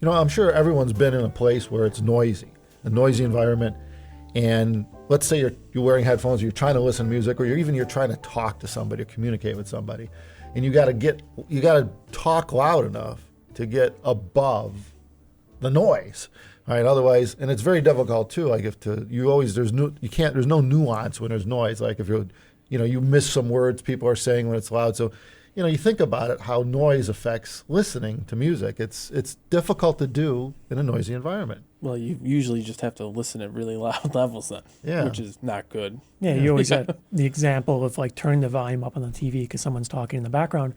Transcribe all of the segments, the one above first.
I'm sure everyone's been in a place where it's noisy, a noisy environment, and let's say you're wearing headphones, you're trying to listen to music, or you're trying to talk to somebody or communicate with somebody, and you got to talk loud enough to get above the noise, right? Otherwise, and it's very difficult too. Like there's no nuance when there's noise. Like if you miss some words people are saying when it's loud. So, you think about it, how noise affects listening to music. It's difficult to do in a noisy environment. Well, you usually just have to listen at really loud levels then, which is not good. Yeah, you always had the example of like turning the volume up on the TV because someone's talking in the background.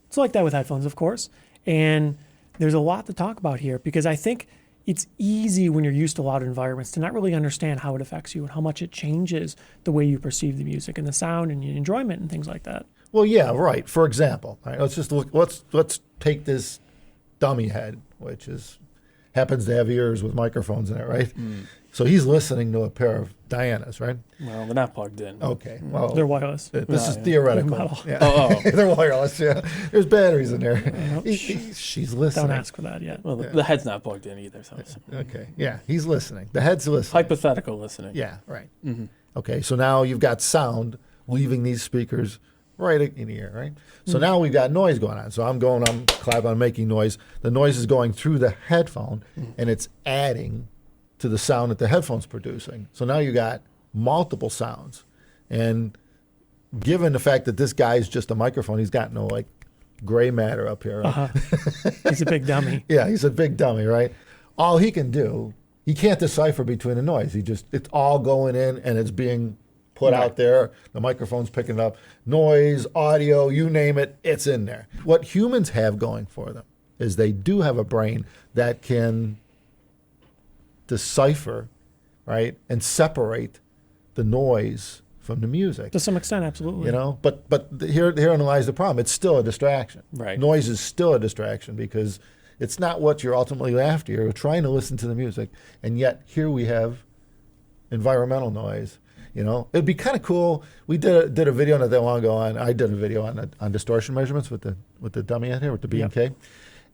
It's like that with headphones, of course. And there's a lot to talk about here because I think it's easy when you're used to loud environments to not really understand how it affects you and how much it changes the way you perceive the music and the sound and your enjoyment and things like that. Well, yeah, right. For example, right, let's just look. Let's take this dummy head, which happens to have ears with microphones in it, right? Mm. So he's listening to a pair of Dianas, right? Well, they're not plugged in. Okay, well, they're wireless. This is theoretical. They're yeah. They're wireless. Yeah, there's batteries in there. She's listening. Don't ask for that yet. Well, the head's not plugged in either. So. Okay, yeah, he's listening. The head's listening. Hypothetical listening. Yeah, right. Mm-hmm. Okay, so now you've got sound leaving these speakers right in the ear, right? So now we've got noise going on. So I'm making noise. The noise is going through the headphone, and it's adding to the sound that the headphone's producing. So now you got multiple sounds. And given the fact that this guy's just a microphone, he's got no gray matter up here. Right? He's a big dummy. Yeah, he's a big dummy, right? All he can do, he can't decipher between the noise. It's all going in and it's being put out there. The microphone's picking it up. Noise, audio, you name it, it's in there. What humans have going for them is they do have a brain that can decipher, right, and separate the noise from the music. To some extent, absolutely. But herein lies the problem. It's still a distraction. Right. Noise is still a distraction because it's not what you're ultimately after. You're trying to listen to the music, and yet here we have environmental noise. It'd be kind of cool. We did a video not that long ago I did a video on distortion measurements with the dummy head here with the B&K,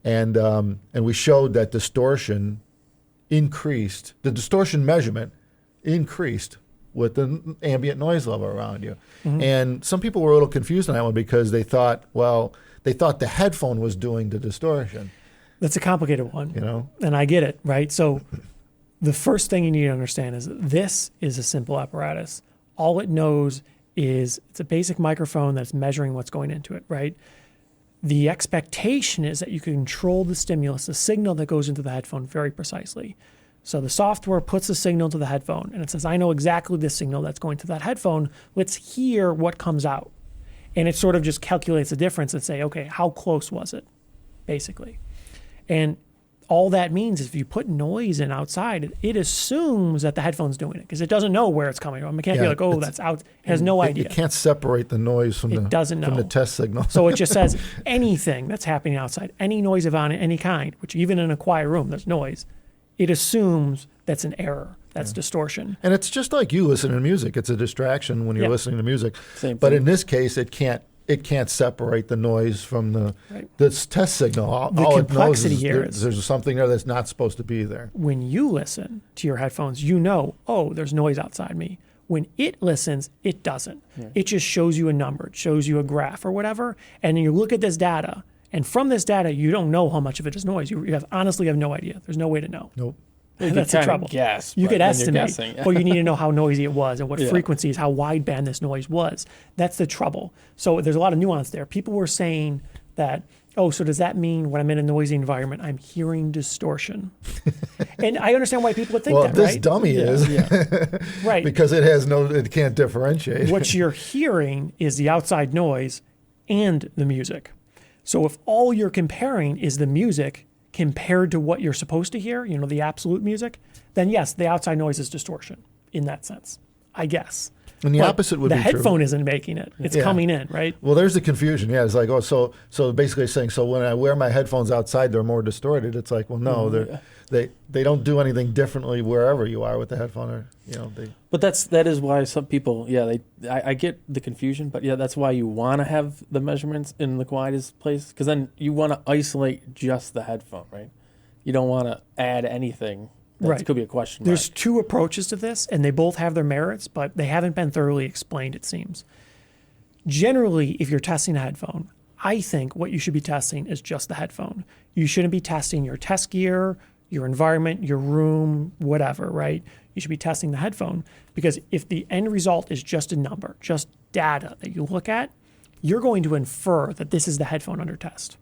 and we showed that distortion increased. The distortion measurement increased with the ambient noise level around you, and some people were a little confused on that one because they thought the headphone was doing the distortion. That's a complicated one, and I get it, right? So. The first thing you need to understand is that this is a simple apparatus. All it knows is it's a basic microphone that's measuring what's going into it, right? The expectation is that you can control the stimulus, the signal that goes into the headphone very precisely. So the software puts the signal to the headphone and it says, I know exactly the signal that's going to that headphone. Let's hear what comes out. And it sort of just calculates the difference and say, okay, how close was it, basically? And all that means is if you put noise in outside, it assumes that the headphone's doing it because it doesn't know where it's coming from. It can't be like, oh, that's out. It has no idea. It can't separate the noise from the test signal. So it just says anything that's happening outside, any noise of any kind, which even in a quiet room, there's noise, it assumes that's an error. That's distortion. And it's just like you listening to music. It's a distraction when you're listening to music. Same but thing. In this case, it can't separate the noise from the test signal. All complexity it knows here is there's something there that's not supposed to be there. When you listen to your headphones, there's noise outside me. When it listens, it doesn't. Yeah. It just shows you a number. It shows you a graph or whatever. And then you look at this data, and from this data, you don't know how much of it is noise. You honestly have no idea. There's no way to know. Nope. That's the trouble. You could estimate, but you need to know how noisy it was and what frequencies, how wideband this noise was. That's the trouble. So there's a lot of nuance there. People were saying that, so does that mean when I'm in a noisy environment, I'm hearing distortion? And I understand why people would think that, right? Well, this dummy is. Right. Because it can't differentiate. What you're hearing is the outside noise and the music. So if all you're comparing is the music compared to what you're supposed to hear, the absolute music, then yes, the outside noise is distortion in that sense, I guess. And the opposite would be true. The headphone isn't making it. It's coming in, right? Well, there's the confusion. Yeah, it's like, so basically saying, so when I wear my headphones outside, they're more distorted. It's like, well, no, they don't do anything differently wherever you are with the headphone. Or, But that is why some people, I get the confusion, but that's why you want to have the measurements in the quietest place, because then you want to isolate just the headphone, right? you don't want to add anything. That Right. could be a question mark. There's two approaches to this, and they both have their merits, but they haven't been thoroughly explained, it seems. Generally, if you're testing a headphone, I think what you should be testing is just the headphone. You shouldn't be testing your test gear, your environment, your room, whatever, right? You should be testing the headphone, because if the end result is just a number, just data that you look at, you're going to infer that this is the headphone under test.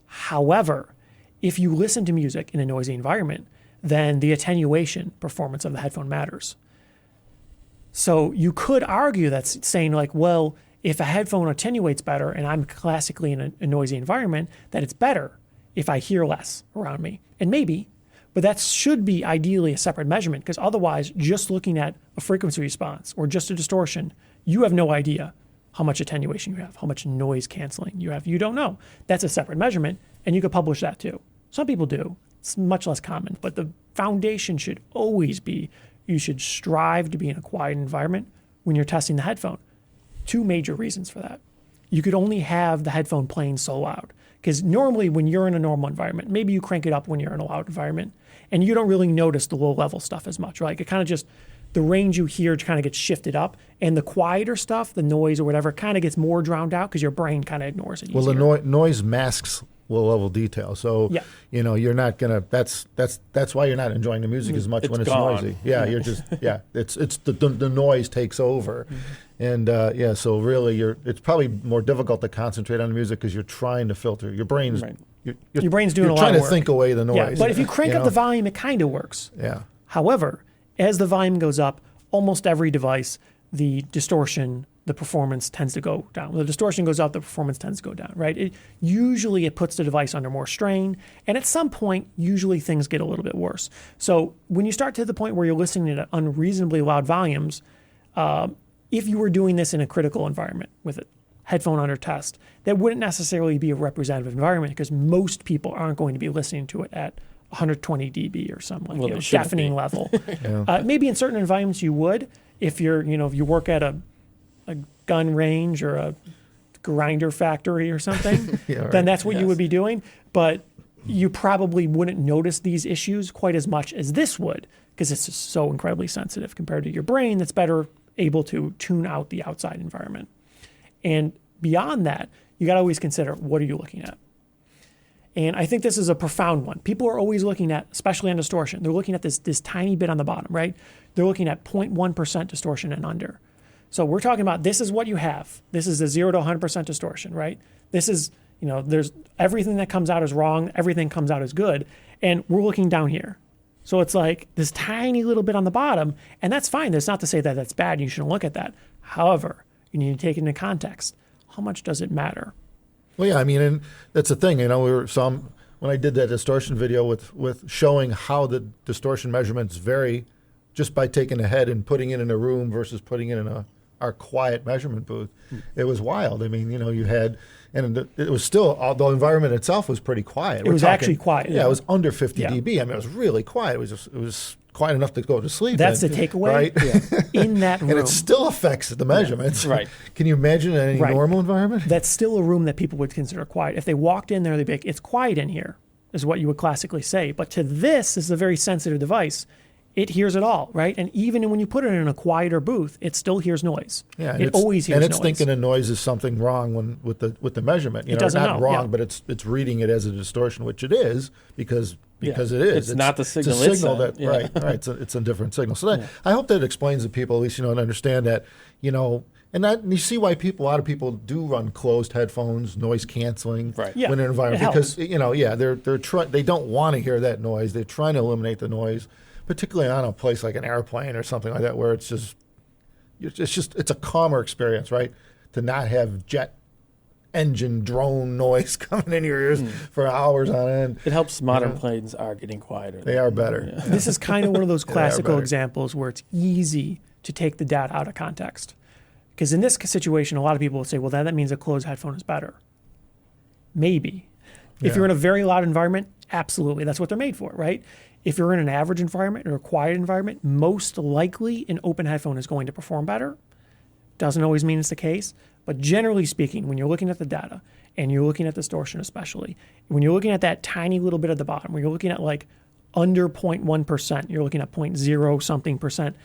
However, if you listen to music in a noisy environment, then the attenuation performance of the headphone matters. So you could argue that's saying like, well, if a headphone attenuates better and I'm classically in a noisy environment, that it's better if I hear less around me. And maybe, but that should be ideally a separate measurement, because otherwise just looking at a frequency response or just a distortion, you have no idea how much attenuation you have, how much noise canceling you have. You don't know. That's a separate measurement, and you could publish that too. Some people do. It's much less common, but the foundation should always be you should strive to be in a quiet environment when you're testing the headphone. Two major reasons for that. You could only have the headphone playing so loud, because normally when you're in a normal environment, maybe you crank it up when you're in a loud environment, and you don't really notice the low level stuff as much, right? It kind of just, the range you hear kind of gets shifted up, and the quieter stuff, the noise or whatever, kind of gets more drowned out because your brain kind of ignores it easier. Well, the noise masks low-level detail, so Yeah. you're not gonna. That's why you're not enjoying the music as much It's when it's gone. noisy. Yeah, you're just It's the noise takes over, and so really it's probably more difficult to concentrate on the music because you're trying to filter your brain's. Right. Your brain's doing you're a lot trying of to work. think away the Yeah, noise. but if you crank you up know? the volume, it kind of works. Yeah. However, as the volume goes up, almost every device, the distortion, the performance tends to go down. When the distortion goes up, the performance tends to go down, right? Usually it puts the device under more strain, and at some point, usually things get a little bit worse. So when you start to the point where you're listening at unreasonably loud volumes, if you were doing this in a critical environment with a headphone under test, that wouldn't necessarily be a representative environment, because most people aren't going to be listening to it at 120 dB or some Well, they shouldn't deafening be. level. Yeah. Maybe in certain environments you would, if if you work at a gun range or a grinder factory or something, Yeah, right. then that's what you Yes. would be doing. But you probably wouldn't notice these issues quite as much as this would, because it's just so incredibly sensitive compared to your brain that's better able to tune out the outside environment. And beyond that, you got to always consider, what are you looking at? And I think this is a profound one. People are always looking at, especially on distortion, they're looking at this tiny bit on the bottom, right? They're looking at 0.1% distortion and under. So we're talking about, this is what you have. This is a 0 to 100% distortion, right? This is, there's everything that comes out is wrong, everything comes out is good, and we're looking down here. So it's like this tiny little bit on the bottom, and that's fine. That's not to say that that's bad, you shouldn't look at that. However, you need to take it into context. How much does it matter? Well, yeah, I mean, and that's the thing. When I did that distortion video with showing how the distortion measurements vary, just by taking a head and putting it in a room versus putting it in our quiet measurement booth, it was wild. I mean, you had, and it was still, the environment itself was pretty quiet. It was actually quiet. Yeah, it was under 50 Yeah. dB. I mean, it was really quiet. It was quiet enough to go to sleep. That's in, the takeaway right? in that room. And it still affects the measurements. Right. Can you imagine in any Right. normal environment? That's still a room that people would consider quiet. If they walked in there, they'd be like, it's quiet in here, is what you would classically say. But to this is a very sensitive device. It hears it all, right? And even when you put it in a quieter booth, it still hears noise. Yeah, and it always hears and it's noise. thinking a noise is something wrong with the measurement. It doesn't not know, wrong, yeah. but it's reading it as a distortion, which it is because it is. It's not the signal It's a it's signal sent. that Yeah. right. It's a different signal. So that, I hope that explains to people, at least and understand that and you see why a lot of people do run closed headphones, noise canceling Right. Yeah, when they're in an environment, it helps. because they don't want to hear that noise. They're trying to eliminate the noise, particularly on a place like an airplane or something like that, where it's a calmer experience, right? To not have jet engine drone noise coming in your ears for hours on end. It helps modern planes are getting quieter. They are better. Yeah. This is kind of one of those They are classical better. examples where it's easy to take the data out of context. Because in this situation, a lot of people will say, well, that means a closed headphone is better. Maybe. If Yeah. you're in a very loud environment, absolutely. That's what they're made for, right? If you're in an average environment or a quiet environment, most likely an open headphone is going to perform better. Doesn't always mean it's the case. But generally speaking, when you're looking at the data and you're looking at distortion especially, when you're looking at that tiny little bit at the bottom, where you're looking at like under 0.1%, you're looking at 0.0 something percent,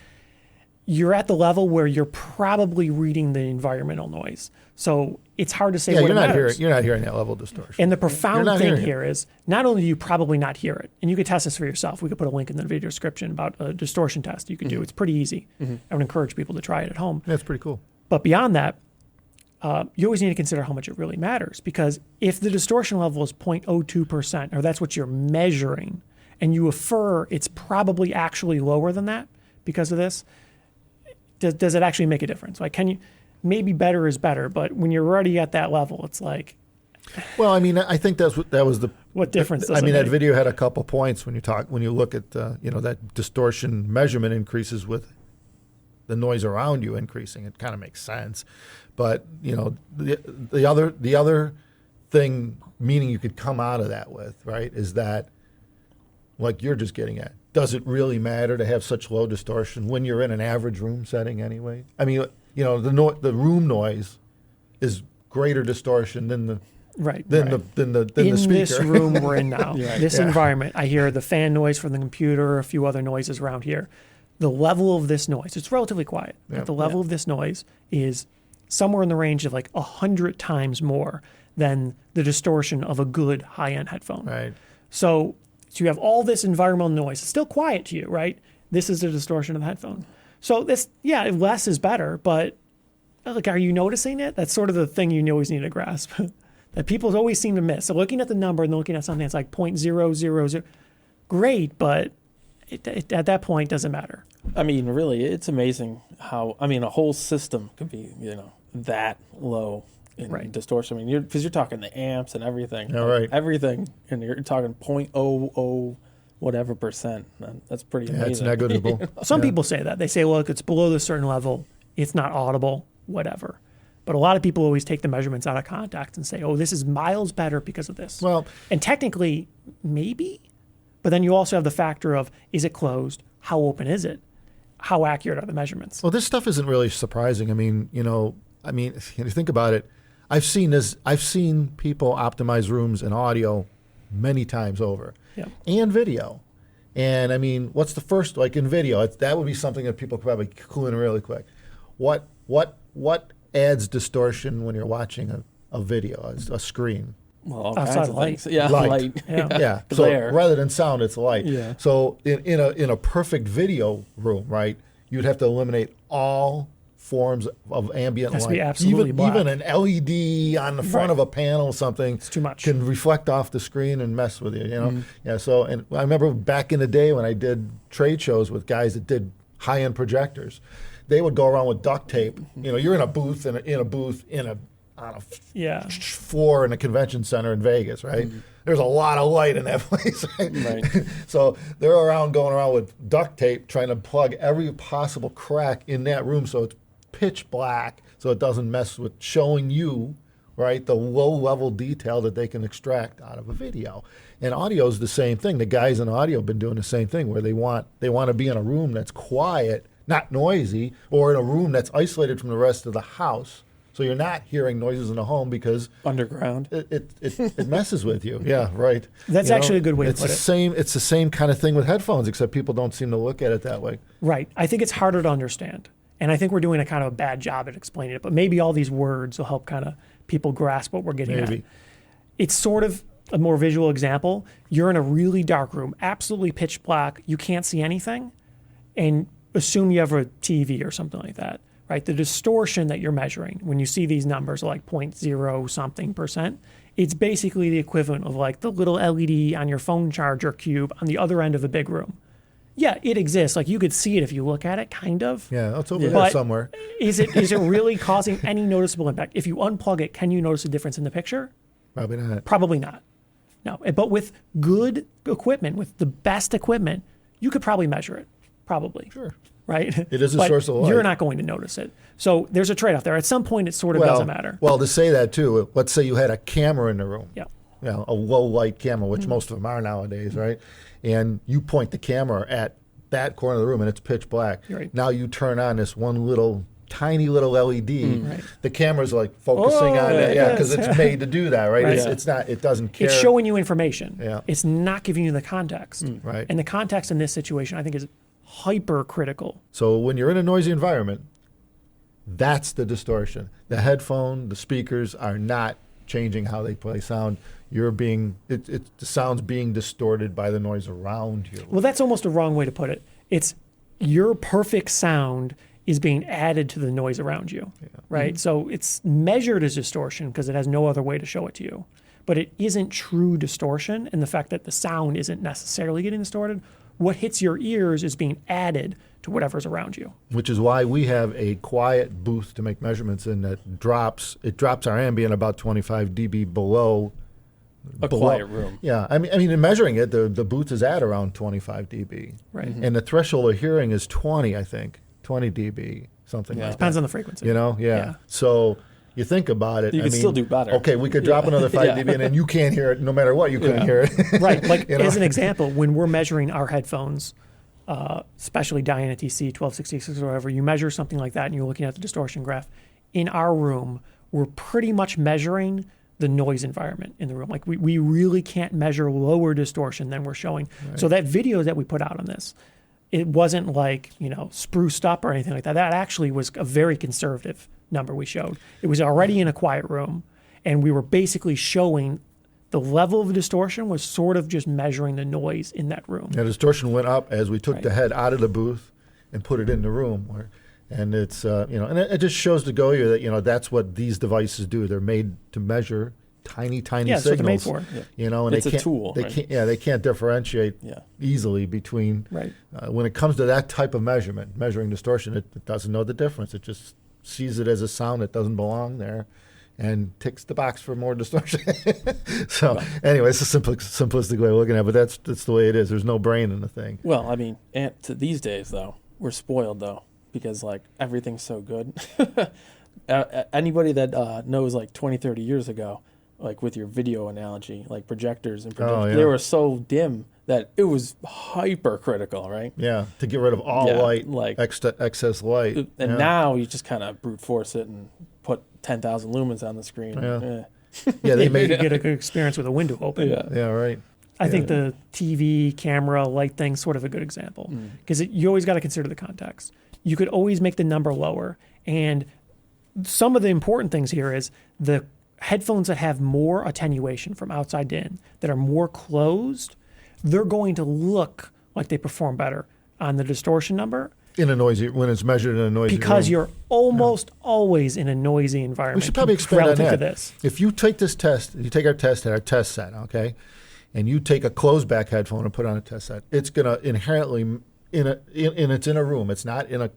you're at the level where you're probably reading the environmental noise. So it's hard to say what matters. You're not hearing that level of distortion. And the profound thing here is not only do you probably not hear it, and you could test this for yourself. We could put a link in the video description about a distortion test you could do. It's pretty easy. I would encourage people to try it at home. That's pretty cool. But beyond that, you always need to consider how much it really matters, because if the distortion level is 0.02%, or that's what you're measuring, and you infer it's probably actually lower than that because of this, does it actually make a difference? Like, can you, maybe better is better, but when you're already at that level, it's like, well, I mean, I think that was the what difference does I mean, it make? that video had a couple points when you look at that distortion measurement increases with the noise around you increasing. It kind of makes sense, but the other thing, meaning you could come out of that with, right, is that, like you're just getting at, does it really matter to have such low distortion when you're in an average room setting anyway? I mean, the room noise is greater distortion than the in speaker. this room we're in now, this environment. I hear the fan noise from the computer, a few other noises around here. The level of this noise, it's relatively quiet, but the level of this noise is somewhere in the range of like 100 times more than the distortion of a good high-end headphone. Right. So you have all this environmental noise. It's still quiet to you, right? This is the distortion of the headphone. So this, less is better, but like, are you noticing it? That's sort of the thing you always need to grasp that people always seem to miss. So looking at the number and looking at something that's like 0.000, great, but it, at that point, doesn't matter. I mean, really, it's amazing how, a whole system could be, that low in distortion. I mean, because you're talking the amps and everything. Yeah, right. Everything, and you're talking 0.00 whatever percent. That's pretty amazing. It's negligible. Some people say that. They say, look, it's below this certain level. It's not audible, whatever. But a lot of people always take the measurements out of context and say, oh, this is miles better because of this. Well, and technically, maybe. But then you also have the factor of, is it closed? How open is it? How accurate are the measurements? Well, this stuff isn't really surprising. I mean, if you think about it, I've seen people optimize rooms and audio many times over, and video. And I mean, what's the first, like in video? That would be something that people could probably clue in really quick. What adds distortion when you're watching a video, a screen? Well, all kinds of light. things. Yeah, light. Yeah. So Glare. rather than sound, it's light. Yeah. So in a perfect video room, right, you'd have to eliminate all forms of ambient Has to light. be absolutely black. Even an LED on the front of a panel or something, it's too much. can reflect off the screen and mess with you. Yeah. So, and I remember back in the day when I did trade shows with guys that did high-end projectors, they would go around with duct tape. You're in a booth on a floor in a convention center in Vegas, right? There's a lot of light in that place, right? So they're going around with duct tape trying to plug every possible crack in that room so it's pitch black, so it doesn't mess with showing you, right, the low-level detail that they can extract out of a video. And audio is the same thing. The guys in audio have been doing the same thing, where they want to be in a room that's quiet, not noisy, or in a room that's isolated from the rest of the house. So you're not hearing noises in the home because underground. It messes with you. Yeah, right. That's actually a good way to put it. It's the same kind of thing with headphones, except people don't seem to look at it that way. Right. I think it's harder to understand. And I think we're doing a kind of a bad job at explaining it. But maybe all these words will help kind of people grasp what we're getting at. It's sort of a more visual example. You're in a really dark room, absolutely pitch black. You can't see anything. And assume you have a TV or something like that. Right, the distortion that you're measuring when you see these numbers like 0.0 something percent, it's basically the equivalent of like the little LED on your phone charger cube on the other end of a big room. Yeah, it exists. Like you could see it if you look at it, kind of. Yeah, it's over there somewhere. Is it really causing any noticeable impact? If you unplug it, can you notice a difference in the picture? Probably not. Probably not. No, but with good equipment, with the best equipment, you could probably measure it. Probably. Sure. Right? It is a source of light. You're not going to notice it. So there's a trade-off there. At some point, it sort of doesn't matter. Well, to say that too, let's say you had a camera in the room. Yeah. A low-light camera, which most of them are nowadays, right? And you point the camera at that corner of the room, and it's pitch black. Right. Now you turn on this one little tiny little LED. Right. The camera's like focusing on it, because yes. it's made to do that, right? Right. It's not. It doesn't care. It's showing you information. Yeah. It's not giving you the context. Right. And the context in this situation, I think, is hyper critical. So when you're in a noisy environment, that's the distortion. The headphone, the speakers are not changing how they play sound. The sound's being distorted by the noise around you. Well, that's almost a wrong way to put it. It's your perfect sound is being added to the noise around you, right? So it's measured as distortion because it has no other way to show it to you. But it isn't true distortion, and the fact that the sound isn't necessarily getting distorted. What hits your ears is being added to whatever's around you. Which is why we have a quiet booth to make measurements in that drops our ambient about 25 dB below quiet room. Yeah, I mean, in measuring it, the booth is at around 25 dB. Right. And the threshold of hearing is 20, I think, 20 dB, something like that. Depends on the frequency. Yeah. So you think about it. You can still do better. Okay, we could drop another 5 dB, and then you can't hear it no matter what. You couldn't hear it. Right. Like, as an example, when we're measuring our headphones, especially Dyna-TC 1266 or whatever, you measure something like that and you're looking at the distortion graph. In our room, we're pretty much measuring the noise environment in the room. Like we really can't measure lower distortion than we're showing. Right. So that video that we put out on this, it wasn't like, spruced up or anything like that. That actually was a very conservative number we showed. It was already in a quiet room, and we were basically showing the level of distortion was sort of just measuring the noise in that room. The distortion went up as we took the head out of the booth and put it in the room. And it's, and it just shows to go you that, that's what these devices do. They're made to measure tiny signals. That's what they're made for. Yeah. And it's a tool. They can't differentiate easily between. Right. When it comes to that type of measuring distortion, it doesn't know the difference. It just sees it as a sound that doesn't belong there, and ticks the box for more distortion. So anyway, it's a simplistic way of looking at it, but that's the way it is. There's no brain in the thing. Well, I mean, these days though, we're spoiled though, because like everything's so good. Anybody that knows like 20, 30 years ago, like with your video analogy, like projectors and they were so dim that it was hypercritical, right? Yeah, to get rid of all light, like excess light. And now you just kind of brute force it and put 10,000 lumens on the screen. Yeah, they made you get a good experience with a window open. Yeah, right. I think the TV, camera, light thing's sort of a good example because you always got to consider the context. You could always make the number lower. And some of the important things here is the headphones that have more attenuation from outside in, that are more closed, they're going to look like they perform better on the distortion number. In a noisy, when it's measured in a noisy because room. You're almost always in a noisy environment. We should probably expand on that. To this. If you take this test, you take our test set, okay, and you take a closed back headphone and put on a test set, it's going to inherently it's in a room. It's not in a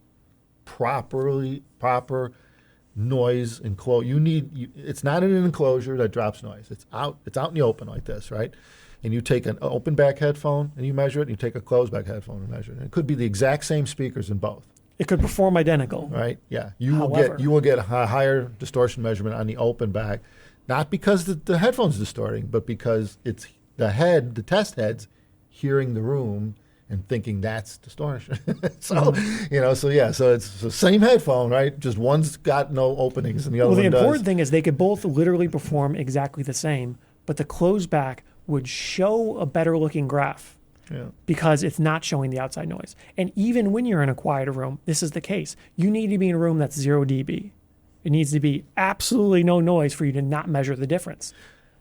proper noise enclosure. It's not in an enclosure that drops noise. It's out in the open like this, right? And you take an open back headphone and you measure it, and you take a closed back headphone and measure it. And it could be the exact same speakers in both. It could perform identical. Right? Yeah. You will get a higher distortion measurement on the open back, not because the headphone's distorting, but because it's the test head's hearing the room and thinking that's distortion. So it's the same headphone, right? Just one's got no openings and the other one does. Well, the important thing is they could both literally perform exactly the same, but the closed back would show a better looking graph because it's not showing the outside noise. And even when you're in a quieter room, this is the case. You need to be in a room that's 0 dB. It needs to be absolutely no noise for you to not measure the difference.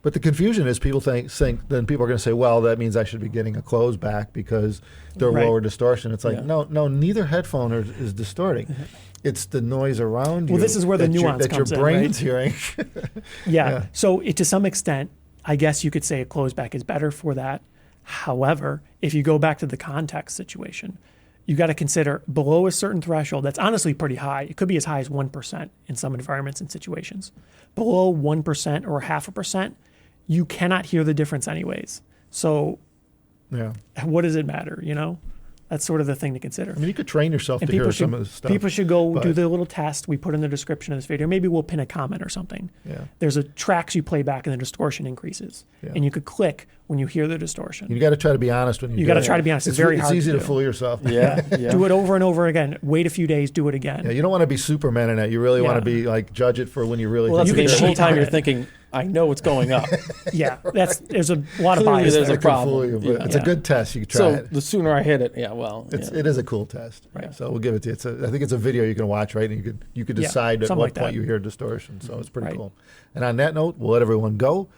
But the confusion is people think then people are going to say, well, that means I should be getting a closed back because they're lower distortion. It's like, no, neither headphone is distorting. It's the noise around you. Well, this is where the nuance comes that your brain's in, hearing. Yeah. So to some extent, I guess you could say a closed back is better for that. However, if you go back to the context situation, you got to consider below a certain threshold that's honestly pretty high. It could be as high as 1% in some environments and situations. Below 1% or 0.5%, you cannot hear the difference anyways. So what does it matter, That's sort of the thing to consider. I mean, you could train yourself And to hear people some of this stuff. People should go but- do the little test we put in the description of this video. Maybe we'll pin a comment or something. Yeah. There's a tracks you play back and the distortion increases. Yeah. And you could click when you hear the distortion. You got to try to be honest when you You do got to it. try to be honest. It's very hard It's easy to to do. fool yourself. Yeah. Do it over and over again. Wait a few days, do it again. Yeah, you don't want to be Superman in it. You really want to Yeah. be like judge it for when you really. Well, that's think the You thing. can The whole cheat on time you're it. thinking, I know what's going up. Yeah, there's a lot of Clearly bias there's there. a it could problem. fool you, but Yeah. it's a good test. You can try So it. the sooner I hit it, yeah. It is a cool test. Right. So we'll give it to you. I think it's a video you can watch, right? And you could Yeah, decide at something what like point that. you hear distortion. So it's pretty Right. cool. And on that note, we'll let everyone go.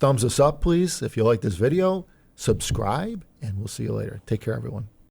Thumbs us up, please, if you like this video. Subscribe, and we'll see you later. Take care, everyone.